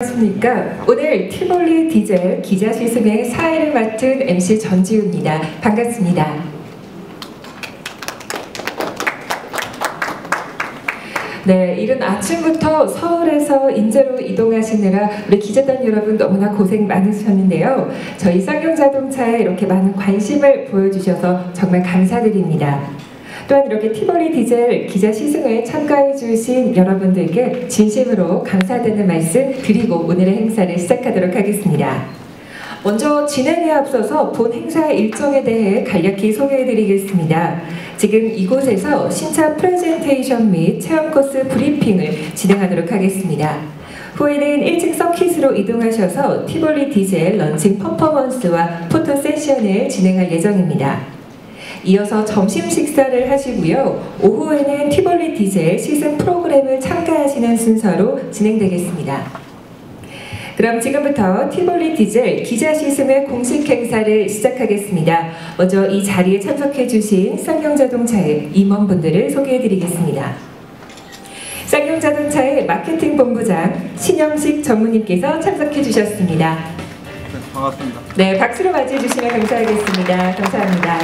안녕하십니까. 오늘 티볼리 디젤 기자 시승의 사회를 맡은 MC 전지우입니다. 반갑습니다. 네, 이른 아침부터 서울에서 인제로 이동하시느라 우리 기자단 여러분 너무나 고생 많으셨는데요. 저희 쌍용자동차에 이렇게 많은 관심을 보여주셔서 정말 감사드립니다. 또한 이렇게 티볼리 디젤 기자 시승에 참가해 주신 여러분들께 진심으로 감사드리는 말씀 드리고 오늘의 행사를 시작하도록 하겠습니다. 먼저 진행에 앞서서 본 행사 일정에 대해 간략히 소개해드리겠습니다. 지금 이곳에서 신차 프레젠테이션 및 체험 코스 브리핑을 진행하도록 하겠습니다. 후에는 1층 서킷으로 이동하셔서 티볼리 디젤 런칭 퍼포먼스와 포토 세션을 진행할 예정입니다. 이어서 점심 식사를 하시고요. 오후에는 티볼리 디젤 시승 프로그램을 참가하시는 순서로 진행되겠습니다. 그럼 지금부터 티볼리 디젤 기자 시승의 공식 행사를 시작하겠습니다. 먼저 이 자리에 참석해 주신 쌍용자동차의 임원분들을 소개해 드리겠습니다. 쌍용자동차의 마케팅 본부장 신영식 전무님께서 참석해 주셨습니다. 네, 반갑습니다. 네, 박수로 맞이해 주시면 감사하겠습니다. 감사합니다.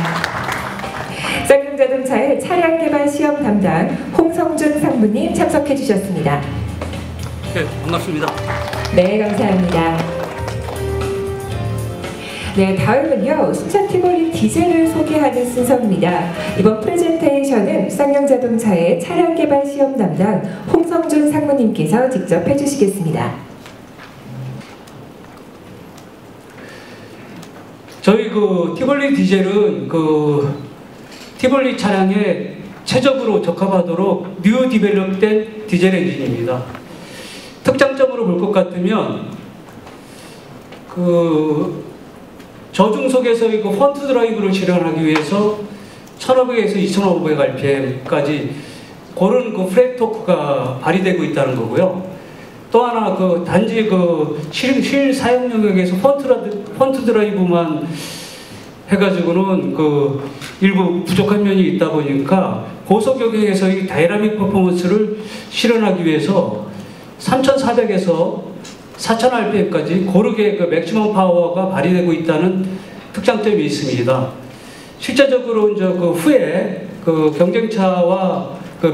쌍용자동차의 차량 개발 시험 담당 홍성준 상무님 참석해 주셨습니다. 네, 반갑습니다. 네, 감사합니다. 네, 다음은요. 신차 티볼리 디젤을 소개하는 순서입니다. 이번 프레젠테이션은 쌍용자동차의 차량 개발 시험 담당 홍성준 상무님께서 직접 해주시겠습니다. 저희 티볼리 디젤은 티볼리 차량에 최적으로 적합하도록 뉴 디벨롭된 디젤 엔진입니다. 특장점으로 볼 것 같으면 저중속에서 펀트 드라이브를 실현하기 위해서 1500에서 2500 rpm까지 그런 프렛 토크가 발휘되고 있다는 거고요. 또 하나 단지 실 사용 영역에서 펀트 드라이브만 해가지고는 일부 부족한 면이 있다 보니까 고속 영역에서 이 다이나믹 퍼포먼스를 실현하기 위해서 3400에서 4000rpm까지 고르게 맥시멈 파워가 발휘되고 있다는 특장점이 있습니다. 실제적으로 이제 후에 경쟁차와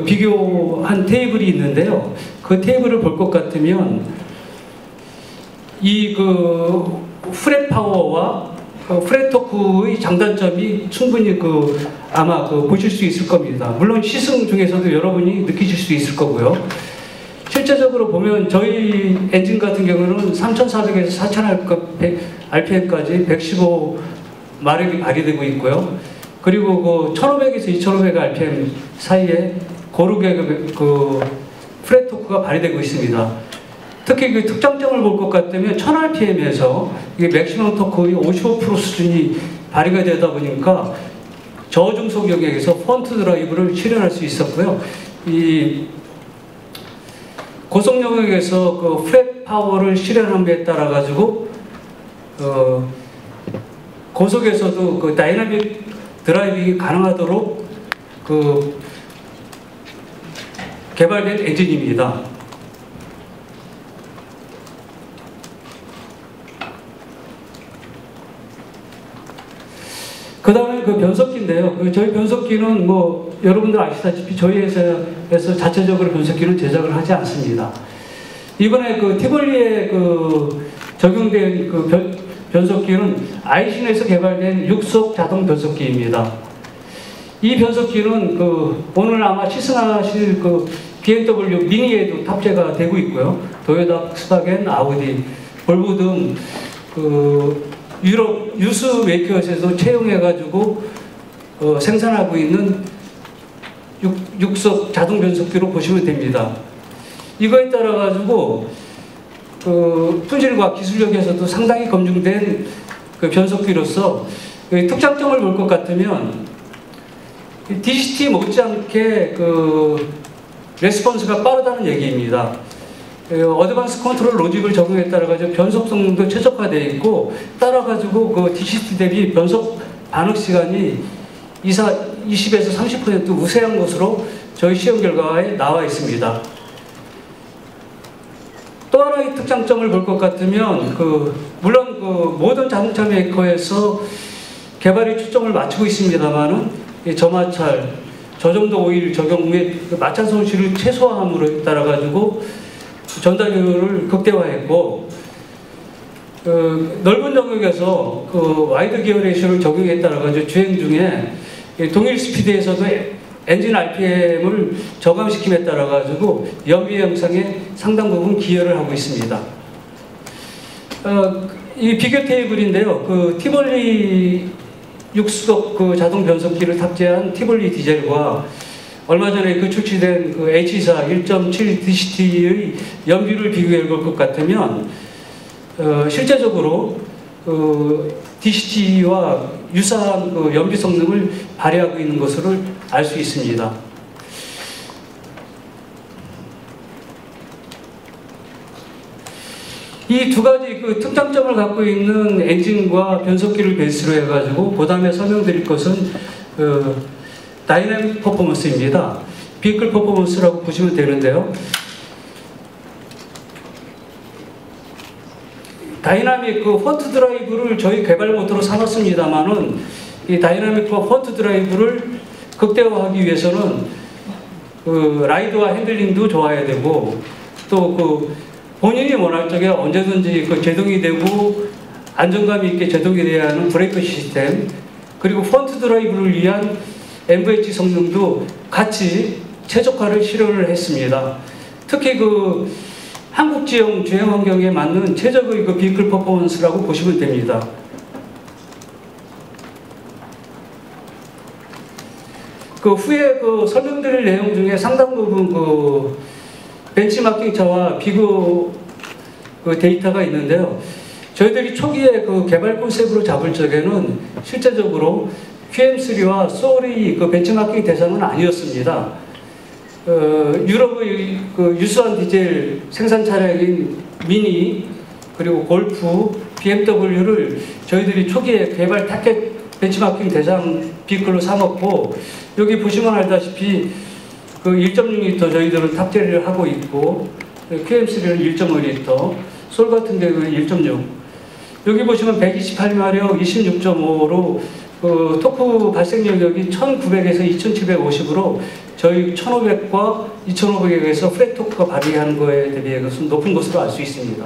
비교한 테이블이 있는데요. 그 테이블을 볼 것 같으면 이 프렛 파워와 프렛 토크의 장단점이 충분히 아마 보실 수 있을 겁니다. 물론 시승 중에서도 여러분이 느끼실 수 있을 거고요. 실제적으로 보면 저희 엔진 같은 경우는 3400에서 4000rpm까지 115마력이 발휘되고 있고요. 그리고 1500에서 2500rpm 사이에 고르게 프렛 토크가 발휘되고 있습니다. 특히 특장점을 볼 것 같으면 1000rpm에서 이게 맥시멈 토크의 55% 수준이 발휘가 되다 보니까 저중속 영역에서 펀트 드라이브를 실현할 수 있었고요. 이 고속 영역에서 프렛 파워를 실현함에 따라 가지고 고속에서도 다이나믹 드라이빙이 가능하도록 개발된 엔진입니다. 그 다음에 변속기인데요. 저희 변속기는 여러분들 아시다시피 저희 회사에서 자체적으로 변속기는 제작을 하지 않습니다. 이번에 티볼리에 적용된 변속기는 아이신에서 개발된 6속 자동 변속기입니다. 이 변속기는 오늘 아마 시승하실 BMW 미니에도 탑재가 되고 있고요. 도요타, 폭스바겐, 아우디, 볼보 등 유럽 유수 메이커에서도 채용해가지고 생산하고 있는 6속 자동 변속기로 보시면 됩니다. 이거에 따라 가지고 품질과 기술력에서도 상당히 검증된 변속기로서 특장점을 볼 것 같으면 DCT 못지않게 레스폰스가 빠르다는 얘기입니다. 어드밴스 컨트롤 로직을 적용에 따라 가지고 변속 성능도 최적화되어 있고 따라 가지고 DCT 대비 변속 반응 시간이 20에서 30% 우세한 것으로 저희 시험 결과에 나와 있습니다. 또 하나의 특장점을 볼 것 같으면 물론 모든 자동차 메이커에서 개발에 초점을 맞추고 있습니다만은 저마찰, 저정도 오일 적용 및 마찰 손실을 최소화함으로 따라 가지고 전달률을 극대화했고 넓은 영역에서 와이드 기어 레이쇼를 적용에 따라 가지고 주행 중에 동일 스피드에서도 엔진 RPM을 저감시킴에 따라 가지고 연비 형상에 상당 부분 기여를 하고 있습니다. 이 비교 테이블인데요. 티볼리 6수석 자동 변속기를 탑재한 티볼리 디젤과 얼마 전에 출시된 H4 1.7 DCT의 연비를 비교해 볼 것 같으면 실제적으로 DCT와 유사한 연비 성능을 발휘하고 있는 것을 알 수 있습니다. 이 두 가지 특장점을 갖고 있는 엔진과 변속기를 베이스로 해가지고 그 다음에 설명드릴 것은 다이내믹 퍼포먼스입니다. 비클 퍼포먼스라고 보시면 되는데요. 다이나믹 펀트 드라이브를 저희 개발 모토로 삼았습니다만은 이 다이나믹과 펀트 드라이브를 극대화하기 위해서는 라이드와 핸들링도 좋아야 되고 또 본인이 원할 적에 언제든지 제동이 되고 안정감 있게 제동이 돼야 하는 브레이크 시스템 그리고 펀트 드라이브를 위한 MVH 성능도 같이 최적화를 실현을 했습니다. 특히 한국 지형 주행 환경에 맞는 최적의 비클 퍼포먼스라고 보시면 됩니다. 후에 설명드릴 내용 중에 상당 부분 벤치마킹 차와 비교 데이터가 있는데요. 저희들이 초기에 개발 컨셉으로 잡을 적에는 실제적으로 QM3와 소울이 벤치마킹 대상은 아니었습니다. 유럽의 유수한 디젤 생산 차량인 미니 그리고 골프, BMW를 저희들이 초기에 개발 타겟 벤치마킹 대상 비클로 삼았고 여기 보시면 알다시피 1.6L 저희들은 탑재를 하고 있고 QM3는 1.5L, 솔 같은 경우는 1.6. 여기 보시면 128마력 26.5로 토크 발생 영역이 1900에서 2750으로 저희 1500과 2500에서 플랫 토크가 발휘하는 거에 대비해서 높은 것으로 알 수 있습니다.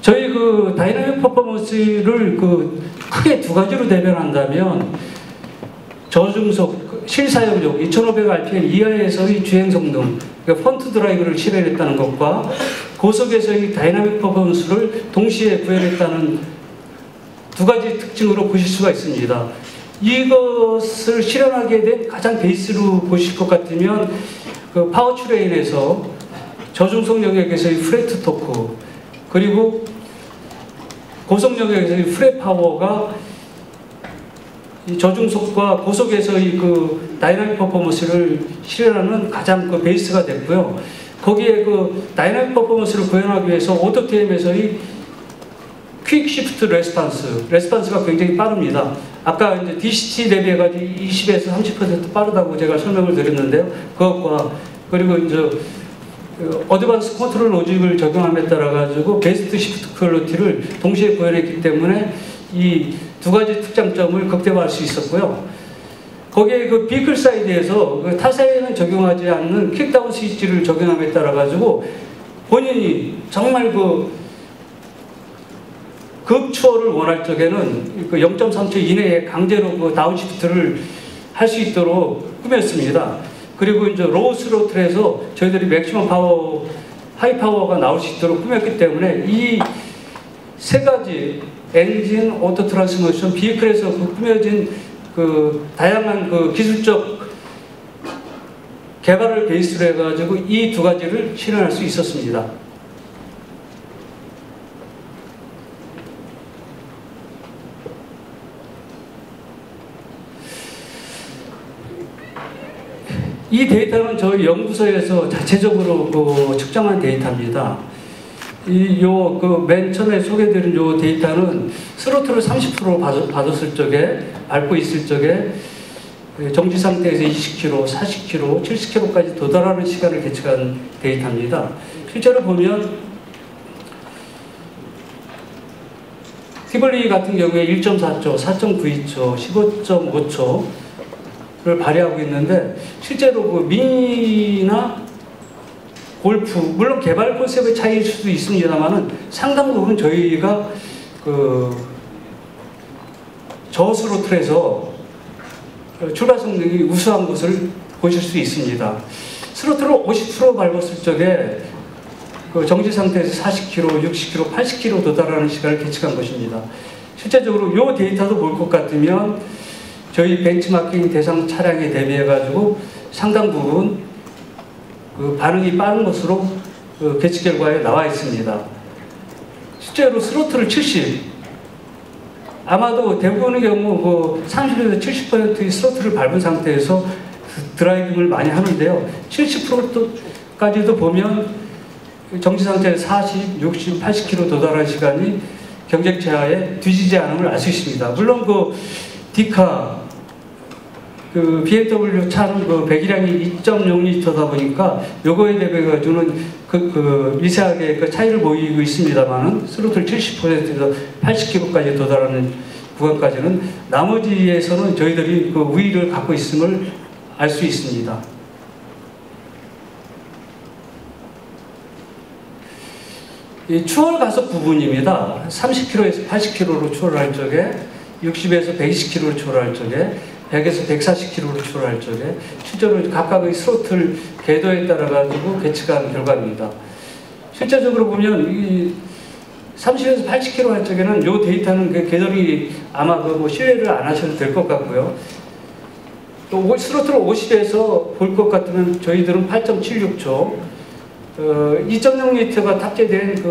저희 다이내믹 퍼포먼스를 크게 두 가지로 대변한다면 저중속 실사용력 2500rpm 이하에서의 주행 성능, 펀트 드라이브를 실현했다는 것과 고속에서의 다이내믹 퍼포먼스를 동시에 구현했다는 두 가지 특징으로 보실 수가 있습니다. 이것을 실현하게 된 가장 베이스로 보실 것 같으면 파워트레인에서 저중속 영역에서의 프레트 토크 그리고 고속 영역에서의 프레 파워가 이 저중속과 고속에서의 다이내믹 퍼포먼스를 실현하는 가장 베이스가 됐고요. 거기에 다이내믹 퍼포먼스를 구현하기 위해서 오토TM에서의 퀵 시프트 레스판스가 굉장히 빠릅니다. 아까 이제 DCT 대비해가지고 20에서 30% 빠르다고 제가 설명을 드렸는데요. 그것과 그리고 이제 어드밴스 컨트롤 로직을 적용함에 따라 가지고 베스트 시프트 퀄리티를 동시에 구현했기 때문에 이 두 가지 특장점을 극대화할 수 있었고요. 거기에 비클 사이드에서 타사에는 적용하지 않는 킥다운 스위치를 적용함에 따라 가지고 본인이 정말 급추월을 원할 적에는 0.3초 이내에 강제로 다운시프트를 할 수 있도록 꾸몄습니다. 그리고 이제 로우 스로틀에서 저희들이 맥시멈 파워, 하이 파워가 나올 수 있도록 꾸몄기 때문에 이 세 가지 엔진, 오토 트랜스미션, 비클에서 꾸며진 다양한 기술적 개발을 베이스로 해가지고 이 두 가지를 실현할 수 있었습니다. 이 데이터는 저희 연구소에서 자체적으로 측정한 데이터입니다. 맨 처음에 소개드린 요 데이터는 스로틀을 30% 받았을 적에, 밟고 있을 적에, 정지 상태에서 20km, 40km, 70km까지 도달하는 시간을 계측한 데이터입니다. 실제로 보면, 티블리 같은 경우에 1.4초, 4.92초, 15.5초를 발휘하고 있는데, 실제로 그 미니나 골프, 물론 개발 콘셉트의 차이일 수도 있습니다만은 상당 부분 저희가 저스로틀에서 출발 성능이 우수한 것을 보실 수 있습니다. 스로틀을 50% 밟았을 적에 정지 상태에서 40km, 60km, 80km 도달하는 시간을 계측한 것입니다. 실제적으로 이 데이터도 볼 것 같으면 저희 벤치마킹 대상 차량에 대비해가지고 상당 부분 반응이 빠른 것으로 계측 결과에 나와 있습니다. 실제로 스로틀을 70, 아마도 대부분의 경우 30에서 70%의 스로틀을 밟은 상태에서 드라이빙을 많이 하는데요. 70%까지도 보면 정지 상태에서 40, 60, 80km 도달한 시간이 경쟁 제하에 뒤지지 않음을 알 수 있습니다. 물론 디카 BMW 차는 배기량이 2.0L다 보니까 요거에 대비해가지고는 미세하게 차이를 보이고 있습니다만은 스로틀 70%에서 80km까지 도달하는 구간까지는 나머지에서는 저희들이 우위를 갖고 있음을 알 수 있습니다. 이 추월 가속 부분입니다. 30km에서 80km로 추월할 적에, 60에서 120km로 추월할 적에, 100에서 140km로 추월할 적에 실제로 각각의 스로틀 궤도에 따라 가지고 계측한 결과입니다. 실제적으로 보면 이 30에서 80km 할 적에는 이 데이터는 궤도이 아마 신뢰를 안 하셔도 될 것 같고요. 또 스로틀 50에서 볼 것 같으면 저희들은 8.76초, 2.0L가 탑재된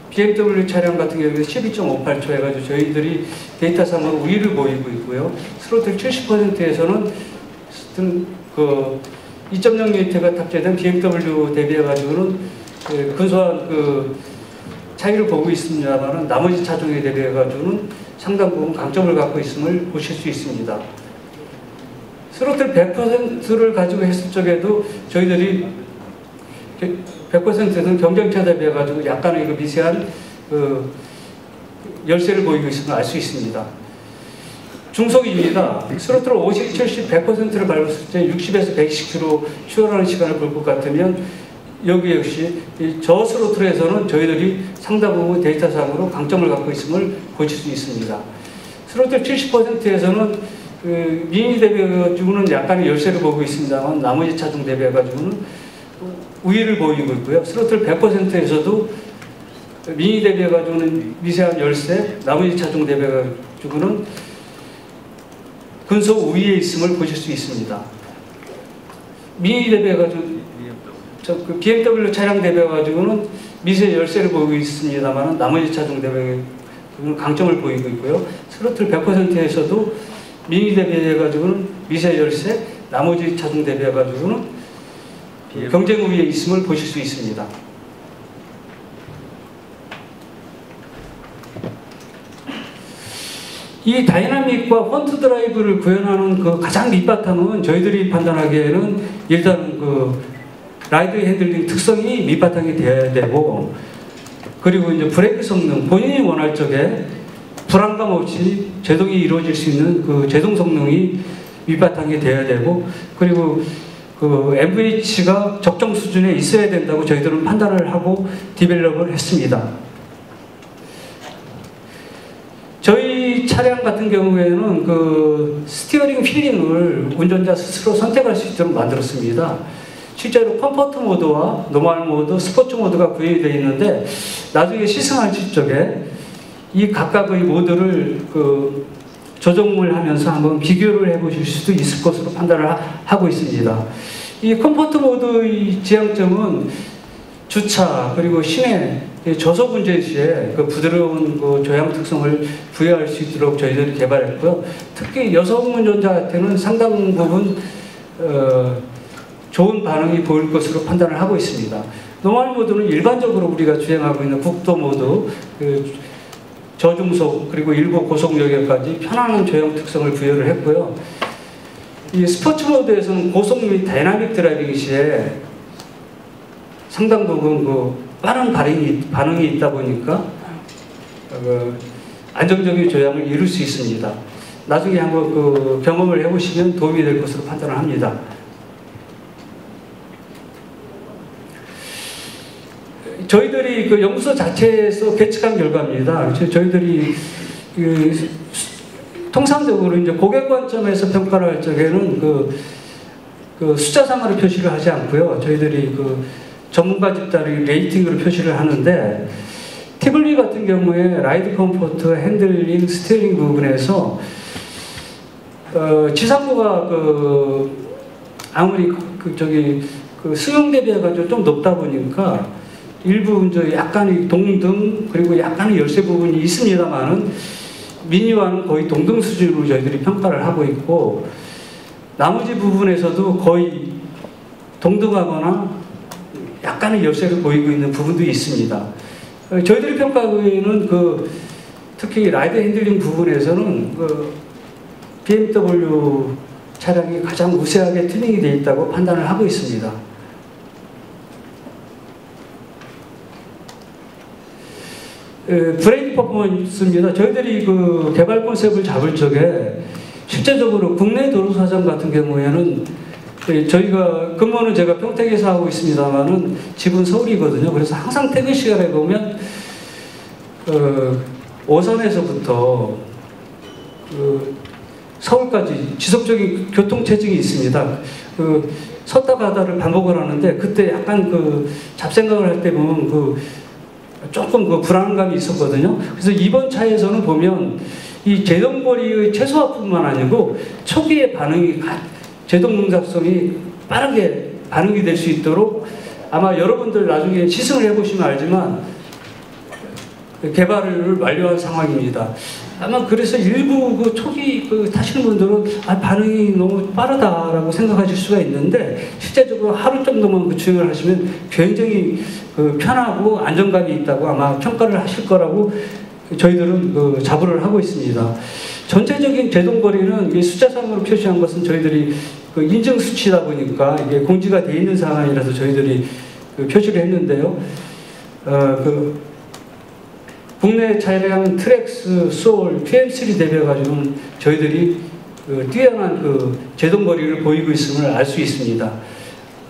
BMW 차량 같은 경우에 12.58초 해가지고 저희들이 데이터상으로 우위를 보이고 있고요. 스로틀 70%에서는 2.0L가 탑재된 BMW 대비해가지고는 근소한 차이를 보고 있습니다만 나머지 차종에 대비해가지고는 상당 부분 강점을 갖고 있음을 보실 수 있습니다. 스로틀 100%를 가지고 했을 적에도 저희들이 100%는 경쟁차 대비해가지고 약간의 미세한 열세를 보이고 있음을 알 수 있습니다. 중속입니다. 스로틀 50, 70, 100%를 밟았을 때 60에서 120km 추월하는 시간을 볼 것 같으면 여기 역시 저스로틀에서는 저희들이 상당 부분 데이터상으로 강점을 갖고 있음을 보실 수 있습니다. 스로틀 70%에서는 미니 대비해가지고는 약간의 열세를 보고 있습니다만 나머지 차종 대비해가지고는 우위를 보이고 있고요. 스로틀 100%에서도 미니 대비해가지고는 미세한 열세, 나머지 차종 대비해가지고는 근소 우위에 있음을 보실 수 있습니다. 미니 대비해가지고 BMW 차량 대비해가지고는 미세 열세를 보이고 있습니다만 나머지 차종 대비해가지고는 강점을 보이고 있고요. 스로틀 100%에서도 미니 대비해가지고는 미세 열세, 나머지 차종 대비해가지고는 경쟁 우위에 있음을 보실 수 있습니다. 이 다이나믹과 펀트 드라이브를 구현하는 가장 밑바탕은 저희들이 판단하기에는 일단 라이드 핸들링 특성이 밑바탕이 되어야 되고, 그리고 이제 브레이크 성능, 본인이 원할 적에 불안감 없이 제동이 이루어질 수 있는 제동 성능이 밑바탕이 되어야 되고, 그리고 MVH가 적정 수준에 있어야 된다고 저희들은 판단을 하고 디벨롭을 했습니다. 저희 차량 같은 경우에는 스티어링 필링을 운전자 스스로 선택할 수 있도록 만들었습니다. 실제로 컴포트 모드와 노멀 모드, 스포츠 모드가 구현이 되어 있는데 나중에 시승하실 적에 이 각각의 모드를 조정을 하면서 한번 비교를 해보실 수도 있을 것으로 판단을 하고 있습니다. 이 컴포트 모드의 지향점은 주차 그리고 시내 저속 운전 시에 부드러운 조향 특성을 부여할 수 있도록 저희들이 개발했고요. 특히 여성 운전자한테는 상당 부분 좋은 반응이 보일 것으로 판단을 하고 있습니다. 노멀 모드는 일반적으로 우리가 주행하고 있는 국도 모드, 그 저중속 그리고 일부 고속 영역까지 편안한 조형 특성을 부여를 했고요. 이 스포츠 모드에서는 고속 및 다이나믹 드라이빙 시에 상당 부분 그 빠른 반응이 있다 보니까 안정적인 조향을 이룰 수 있습니다. 나중에 한번 그 경험을 해보시면 도움이 될 것으로 판단을 합니다. 저희들이 그 연구소 자체에서 계측한 결과입니다. 저희들이 그 통상적으로 이제 고객 관점에서 평가를 할 적에는 그 숫자상으로 표시를 하지 않고요. 저희들이 그 전문가 집단의 레이팅으로 표시를 하는데, 티블리 같은 경우에 라이드 컴포트, 핸들링, 스티어링 부분에서 지상부가 아무리 수용 대비해가지고 좀 높다 보니까 일부 이제 약간의 동등 그리고 약간의 열쇠 부분이 있습니다만은 미니와는 거의 동등 수준으로 저희들이 평가를 하고 있고, 나머지 부분에서도 거의 동등하거나 약간의 열쇠를 보이고 있는 부분도 있습니다. 저희들이 평가하기에는 특히 라이드 핸들링 부분에서는 BMW 차량이 가장 우세하게 튜닝이 되어 있다고 판단을 하고 있습니다. 브레이크 퍼포먼스입니다. 저희들이 그 개발 컨셉을 잡을 적에 실제적으로 국내 도로사장 같은 경우에는 저희가 근무는 제가 평택에서 하고 있습니다만은 집은 서울이거든요. 그래서 항상 퇴근 시간에 보면 오산에서부터 서울까지 지속적인 교통체증이 있습니다. 섰다 가다를 반복을 하는데, 그때 약간 잡생각을 할 때 보면 조금 불안감이 있었거든요. 그래서 이번 차에서는 보면 이 제동거리의 최소화뿐만 아니고 초기의 제동 응답성이 빠르게 반응이 될 수 있도록, 아마 여러분들 나중에 시승을 해보시면 알지만 개발을 완료한 상황입니다. 아마 그래서 일부 초기 타시는 분들은 반응이 너무 빠르다라고 생각하실 수가 있는데, 실제적으로 하루 정도만 주행을 하시면 굉장히 편하고 안정감이 있다고 아마 평가를 하실 거라고 저희들은 자부를 하고 있습니다. 전체적인 제동거리는 숫자상으로 표시한 것은 저희들이 인증 수치다 보니까 이게 공지가 되어 있는 상황이라서 저희들이 표시를 했는데요. 국내 차량 트랙스, 소울, PM3 대비해가지고는 저희들이 뛰어난 제동거리를 보이고 있음을 알 수 있습니다.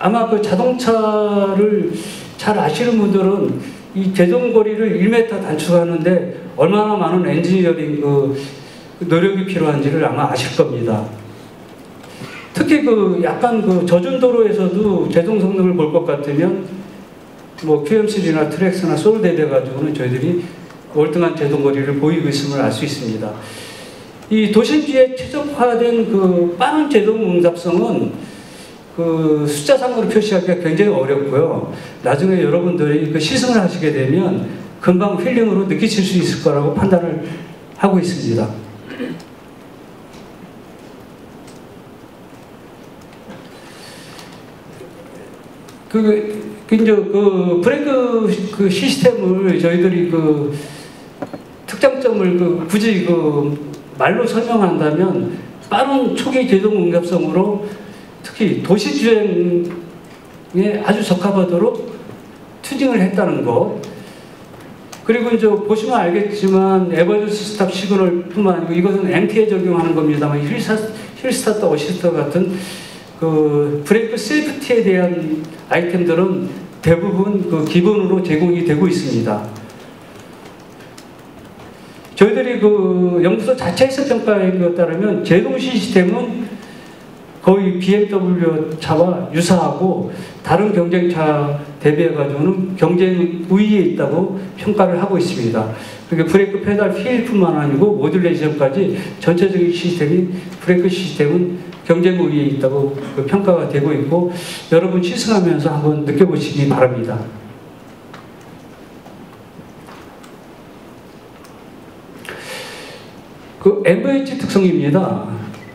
아마 자동차를 잘 아시는 분들은 이 제동거리를 1m 단축하는데 얼마나 많은 엔지니어링 노력이 필요한지를 아마 아실 겁니다. 특히 약간 젖은 도로에서도 제동 성능을 볼 것 같으면 QM3나 트랙스나 소울 대비해가지고는 저희들이 월등한 제동거리를 보이고 있음을 알 수 있습니다. 이 도심지에 최적화된 빠른 제동 응답성은 숫자상으로 표시하기가 굉장히 어렵고요. 나중에 여러분들이 시승을 하시게 되면 금방 필링으로 느끼실 수 있을 거라고 판단을 하고 있습니다. 이제 브레이크 시스템을 저희들이 특장점을 굳이 말로 설명한다면, 빠른 초기 제동 응답성으로 특히 도시 주행에 아주 적합하도록 튜닝을 했다는 것. 그리고 이제 보시면 알겠지만 에버전스 스탑 시그널뿐만 아니고 이것은 MT에 적용하는 겁니다만, 힐 스타트 어시스트 같은 브레이크 세이프티에 대한 아이템들은 대부분 기본으로 제공이 되고 있습니다. 저희들이 연구소 자체에서 평가한 것에 따르면 제동 시스템은 거의 BMW 차와 유사하고 다른 경쟁차 대비해가지고는 경쟁 우위에 있다고 평가를 하고 있습니다. 그러니까 브레이크 페달 휠뿐만 아니고 모듈레이션까지 전체적인 브레이크 시스템은 경쟁 우위에 있다고 평가가 되고 있고, 여러분 시승하면서 한번 느껴보시기 바랍니다. MVH 특성입니다.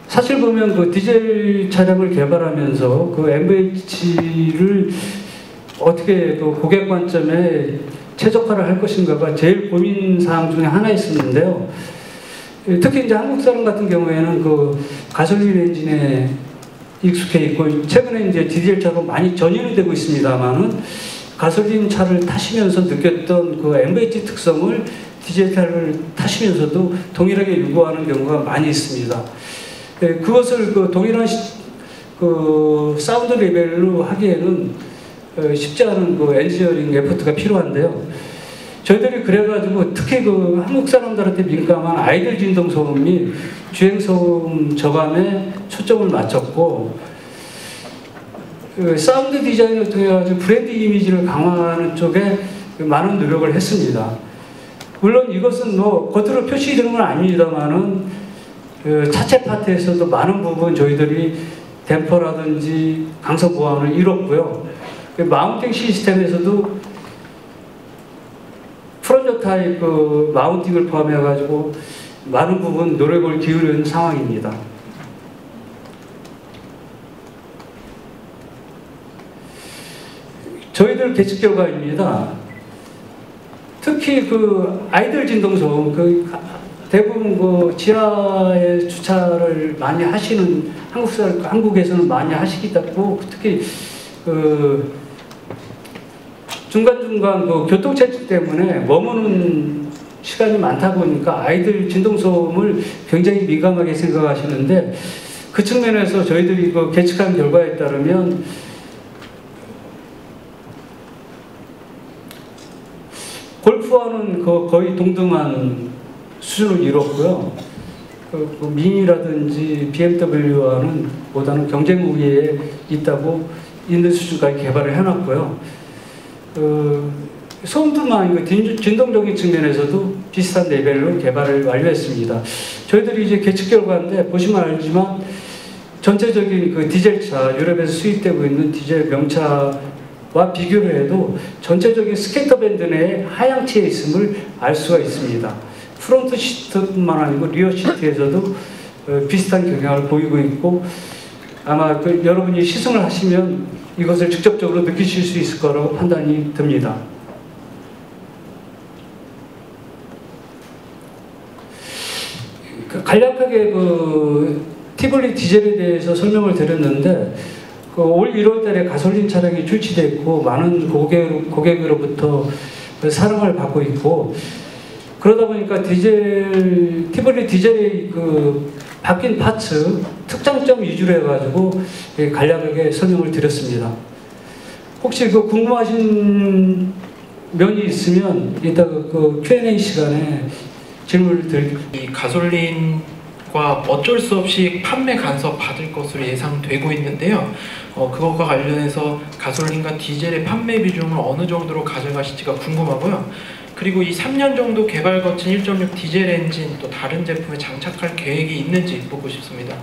사실 보면 디젤 차량을 개발하면서 MVH를 어떻게 그 고객 관점에 최적화를 할 것인가가 제일 고민 사항 중에 하나였었는데요. 특히 이제 한국 사람 같은 경우에는 그 가솔린 엔진에 익숙해 있고 최근에 이제 디젤 차로 많이 전환이 되고 있습니다만은 가솔린 차를 타시면서 느꼈던 그 MVH 특성을 디젤 차를 타시면서도 동일하게 요구하는 경우가 많이 있습니다. 그것을 그 동일한 그 사운드 레벨로 하기에는 쉽지 않은 그 엔지니어링 에포트가 필요한데요. 저희들이 그래가지고 특히 그 한국 사람들한테 민감한 아이들 진동 소음 및 주행 소음 저감에 초점을 맞췄고 그 사운드 디자인을 통해 가지고 브랜드 이미지를 강화하는 쪽에 많은 노력을 했습니다. 물론 이것은 뭐 겉으로 표시되는 건 아닙니다만은 그 차체 파트에서도 많은 부분 저희들이 댐퍼라든지 강성 보완을 이뤘고요. 그 마운팅 시스템에서도 프론저 타입 그 마운팅을 포함해 가지고 많은 부분 노력을 기울이는 상황입니다. 저희들 계측 결과입니다. 특히 그 아이들 진동 소음, 그 대부분 그 지하에 주차를 많이 하시는 한국에서는 많이 하시기 때문에 특히 그 중간중간 그 교통체증 때문에 머무는 시간이 많다 보니까 아이들 진동소음을 굉장히 민감하게 생각하시는데 그 측면에서 저희들이 그 계측한 결과에 따르면 골프와는 그 거의 동등한 수준을 이뤘고요. 그 미니라든지 BMW와는 보다는 경쟁 우위에 있는 수준까지 개발을 해놨고요. 소음뿐만 아니고 진동적인 측면에서도 비슷한 레벨로 개발을 완료했습니다. 저희들이 이제 계측 결과인데 보시면 알지만 전체적인 그 디젤차, 유럽에서 수입되고 있는 디젤 명차와 비교를 해도 전체적인 스케이터 밴드 내에 하향치에 있음을 알 수가 있습니다. 프론트 시트뿐만 아니고 리어 시트에서도 비슷한 경향을 보이고 있고 아마 그 여러분이 시승을 하시면 이것을 직접적으로 느끼실 수 있을 거라고 판단이 듭니다. 간략하게 그 티볼리 디젤에 대해서 설명을 드렸는데 그 올 1월달에 가솔린 차량이 출시됐고 많은 고객으로부터 사랑을 받고 있고 그러다 보니까 티볼리 디젤의 그 바뀐 파츠, 특장점 위주로 해가지고 간략하게 설명을 드렸습니다. 혹시 그 궁금하신 면이 있으면 이따 그 Q&A 시간에 질문을 드릴게요. 이 가솔린과 어쩔 수 없이 판매 간섭 받을 것으로 예상되고 있는데요. 그것과 관련해서 가솔린과 디젤의 판매 비중을 어느 정도로 가져가실지가 궁금하고요. 그리고 이 3년 정도 개발 거친 1.6 디젤 엔진 또 다른 제품에 장착할 계획이 있는지 묻고 싶습니다.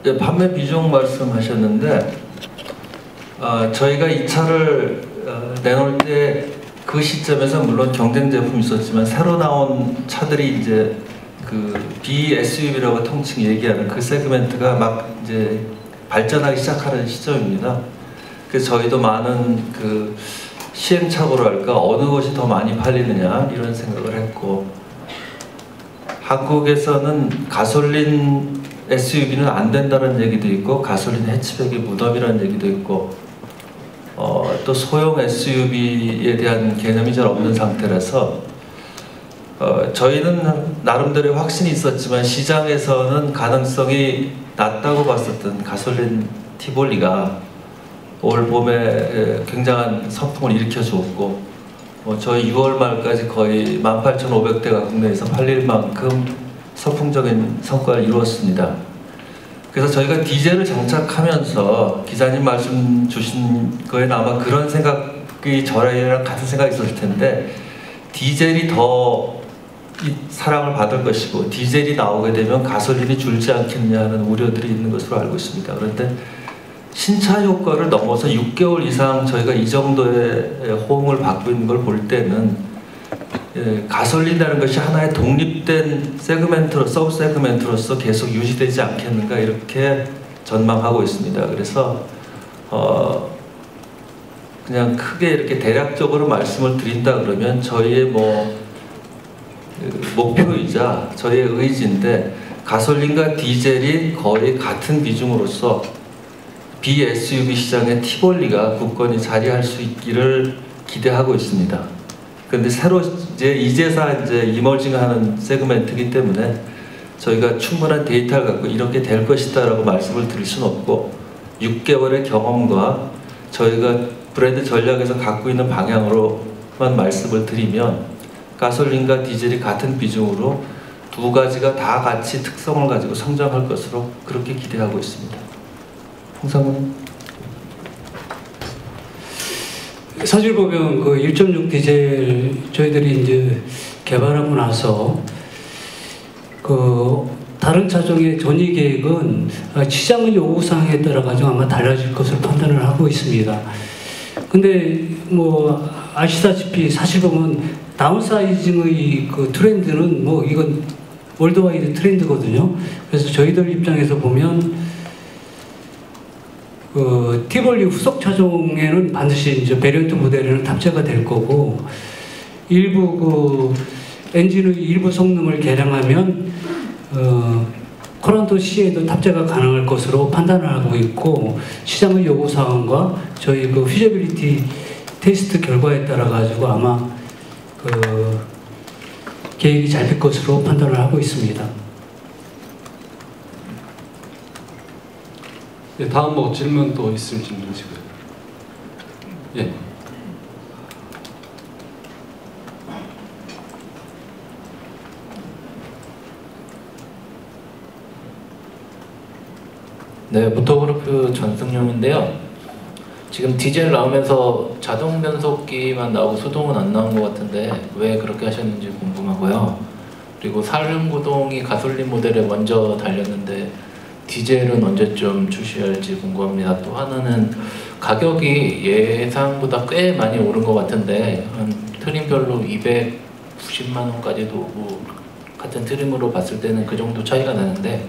네, 판매 비중 말씀하셨는데 저희가 이 차를 내놓을 때 그 시점에서 물론 경쟁 제품이 있었지만 새로 나온 차들이 이제 그 BSUV라고 통칭 얘기하는 그 세그멘트가 막 이제 발전하기 시작하는 시점입니다. 그래서 저희도 많은 그 시행착오를 할까 어느 것이 더 많이 팔리느냐 이런 생각을 했고 한국에서는 가솔린 SUV는 안 된다는 얘기도 있고 가솔린 해치백이 무덤이라는 얘기도 있고 또 소형 SUV에 대한 개념이 잘 없는 상태라서 저희는 나름대로 확신이 있었지만 시장에서는 가능성이 낮다고 봤었던 가솔린 티볼리가 올 봄에 굉장한 선풍을 일으켜주었고 저희 6월 말까지 거의 18,500대가 국내에서 팔릴 만큼 선풍적인 성과를 이루었습니다. 그래서 저희가 디젤을 장착하면서 기사님 말씀 주신 거에는 아마 그런 생각이 저랑 같은 생각이 있었을 텐데 디젤이 더 사랑을 받을 것이고 디젤이 나오게 되면 가솔린이 줄지 않겠냐는 우려들이 있는 것으로 알고 있습니다. 그런데 신차 효과를 넘어서 6개월 이상 저희가 이 정도의 호응을 받고 있는 걸 볼 때는 가솔린이라는 것이 하나의 독립된 세그멘트로 서브 세그멘트로서 계속 유지되지 않겠는가 이렇게 전망하고 있습니다. 그래서 그냥 크게 이렇게 대략적으로 말씀을 드린다 그러면 저희의 목표이자 저희의 의지인데 가솔린과 디젤이 거의 같은 비중으로서 BSUV 시장의 티볼리가 굳건히 자리할 수 있기를 기대하고 있습니다. 그런데 새로 이제서 이머징하는 세그멘트이기 때문에 저희가 충분한 데이터를 갖고 이렇게 될 것이다라고 말씀을 드릴 수는 없고 6개월의 경험과 저희가 브랜드 전략에서 갖고 있는 방향으로만 말씀을 드리면 가솔린과 디젤이 같은 비중으로 두 가지가 다 같이 특성을 가지고 성장할 것으로 그렇게 기대하고 있습니다. 홍상훈. 사실 보면 그 1.6 디젤 저희들이 이제 개발하고 나서 그 다른 차종의 전이 계획은 시장의 요구사항에 따라 가지고 아마 달라질 것으로 판단을 하고 있습니다. 근데 뭐 아시다시피 사실 보면 다운사이징의 그 트렌드는 뭐 이건 월드와이드 트렌드거든요. 그래서 저희들 입장에서 보면 그 티볼리 후속 차종에는 반드시 이제 베리언트 모델에는 탑재가 될 거고 일부 그 엔진의 일부 성능을 개량하면 코란도 C에도 탑재가 가능할 것으로 판단을 하고 있고 시장의 요구 사항과 저희 그 피저빌리티 테스트 결과에 따라 가지고 아마 그 계획이 잡힐 것으로 판단을 하고 있습니다. 예, 다음 뭐 질문 또 있으면 질문 주시고요. 예. 네, 모터그룹 전승용인데요. 지금 디젤 나오면서 자동 변속기만 나오고 수동은 안 나온 것 같은데 왜 그렇게 하셨는지 궁금하고요. 그리고 사륜구동이 가솔린 모델에 먼저 달렸는데 디젤은 언제쯤 출시할지 궁금합니다. 또 하나는 가격이 예상보다 꽤 많이 오른 것 같은데 한 트림별로 290만 원까지도 오고 같은 트림으로 봤을 때는 그 정도 차이가 나는데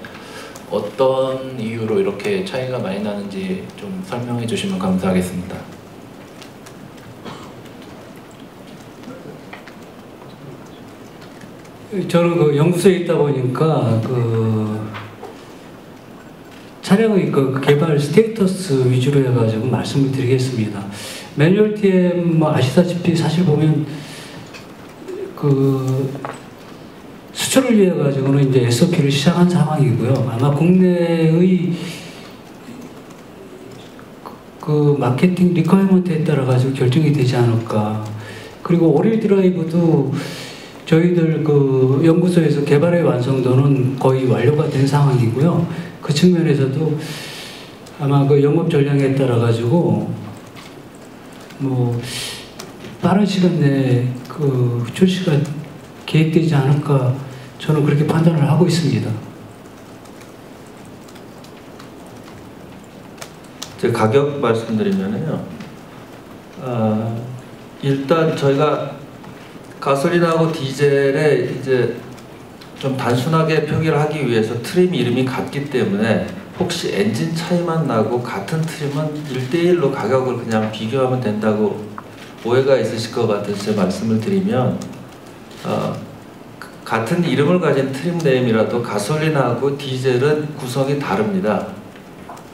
어떤 이유로 이렇게 차이가 많이 나는지 좀 설명해 주시면 감사하겠습니다. 저는 그 연구소에 있다 보니까 그 차량의 그 개발 스테이터스 위주로 해가지고 말씀을 드리겠습니다. 매뉴얼 TM 뭐 아시다시피 사실 보면 그 수출을 위해 가지고는 이제 SOP를 시작한 상황이고요. 아마 국내의 그 마케팅 리퀘어먼트에 따라 가지고 결정이 되지 않을까. 그리고 오릴 드라이브도 저희들 그 연구소에서 개발의 완성도는 거의 완료가 된 상황이고요. 그 측면에서도 아마 그 영업 전략에 따라 가지고 뭐 빠른 시간 내에 그 출시가 계획되지 않을까 저는 그렇게 판단을 하고 있습니다. 제 가격 말씀드리면요. 일단 저희가 가솔린하고 디젤에 이제 좀 단순하게 표기를 하기 위해서 트림 이름이 같기 때문에 혹시 엔진 차이만 나고 같은 트림은 1대1로 가격을 그냥 비교하면 된다고 오해가 있으실 것 같아서 제 말씀을 드리면 같은 이름을 가진 트림 네임이라도 가솔린하고 디젤은 구성이 다릅니다.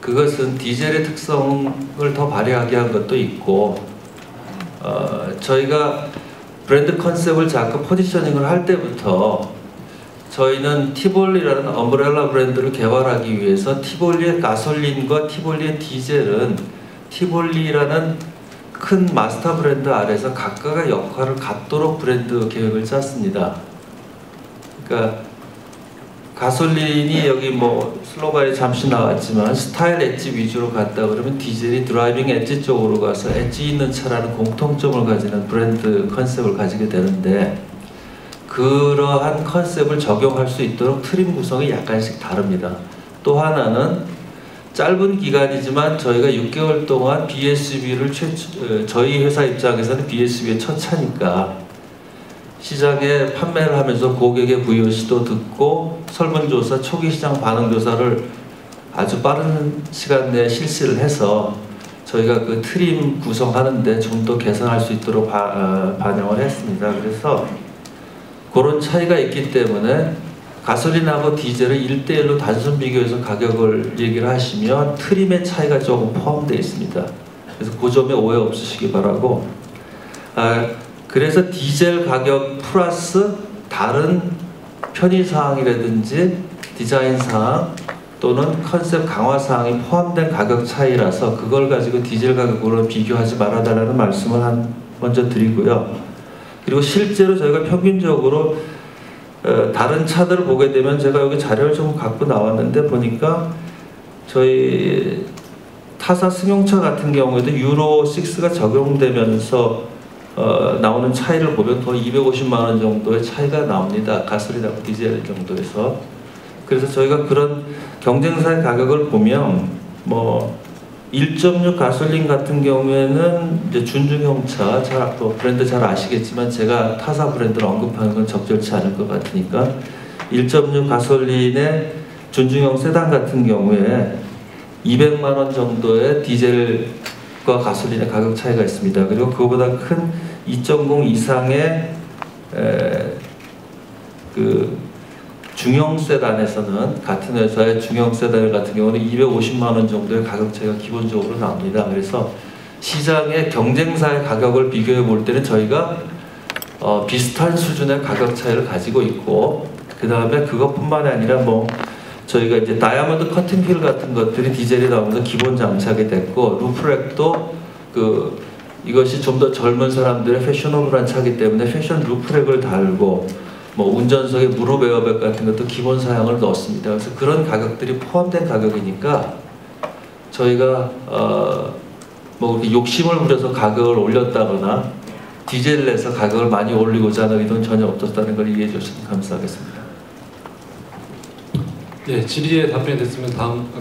그것은 디젤의 특성을 더 발휘하게 한 것도 있고 저희가 브랜드 컨셉을 잡고 포지셔닝을 할 때부터 저희는 티볼리라는 엄브렐라 브랜드를 개발하기 위해서 티볼리의 가솔린과 티볼리의 디젤은 티볼리라는 큰 마스터 브랜드 아래서 각각의 역할을 갖도록 브랜드 계획을 짰습니다. 그러니까 가솔린이 여기 뭐 슬로건에 잠시 나왔지만 스타일 엣지 위주로 갔다 그러면 디젤이 드라이빙 엣지 쪽으로 가서 엣지 있는 차라는 공통점을 가지는 브랜드 컨셉을 가지게 되는데 그러한 컨셉을 적용할 수 있도록 트림 구성이 약간씩 다릅니다. 또 하나는 짧은 기간이지만 저희가 6개월 동안 BSB를 저희 회사 입장에서는 BSB의 첫 차니까 시장에 판매를 하면서 고객의 VOC도 듣고 설문조사, 초기 시장 반응조사를 아주 빠른 시간 내에 실시를 해서 저희가 그 트림 구성하는데 좀 더 개선할 수 있도록 반영을 했습니다. 그래서 그런 차이가 있기 때문에 가솔린하고 디젤을 1대1로 단순 비교해서 가격을 얘기를 하시면 트림의 차이가 조금 포함되어 있습니다. 그래서 그 점에 오해 없으시기 바라고. 그래서 디젤 가격 플러스 다른 편의사항이라든지 디자인사항 또는 컨셉 강화사항이 포함된 가격 차이라서 그걸 가지고 디젤 가격으로 비교하지 말아달라는 말씀을 먼저 드리고요. 그리고 실제로 저희가 평균적으로 다른 차들을 보게 되면 제가 여기 자료를 좀 갖고 나왔는데 보니까 저희 타사 승용차 같은 경우에도 유로 6가 적용되면서 나오는 차이를 보면 거의 250만 원 정도의 차이가 나옵니다. 가솔린하고 디젤 정도에서. 그래서 저희가 그런 경쟁사의 가격을 보면 뭐 1.6 가솔린 같은 경우에는 이제 준중형차, 또 브랜드 잘 아시겠지만 제가 타사 브랜드를 언급하는 건 적절치 않을 것 같으니까 1.6 가솔린의 준중형 세단 같은 경우에 200만 원 정도의 디젤과 가솔린의 가격 차이가 있습니다. 그리고 그거보다 큰 2.0 이상의 그 중형 세단에서는 같은 회사의 중형 세단 같은 경우는 250만 원 정도의 가격 차이가 기본적으로 나옵니다. 그래서 시장의 경쟁사의 가격을 비교해 볼 때는 저희가 비슷한 수준의 가격 차이를 가지고 있고 그 다음에 그것뿐만이 아니라 뭐 저희가 이제 다이아몬드 커팅휠 같은 것들이 디젤이 나오면서 기본 장착이 됐고 루프렉도 이것이 좀 더 젊은 사람들의 패셔너블한 차기 때문에 패션 루프렉을 달고 뭐 운전석에 무릎 에어백 같은 것도 기본 사양을 넣었습니다. 그래서 그런 가격들이 포함된 가격이니까 저희가 뭐 욕심을 부려서 가격을 올렸다거나 디젤을 내서 가격을 많이 올리고자 하는 의도는 전혀 없었다는 걸 이해해 주시면 감사하겠습니다. 네, 질의에 답변이 됐으면 다음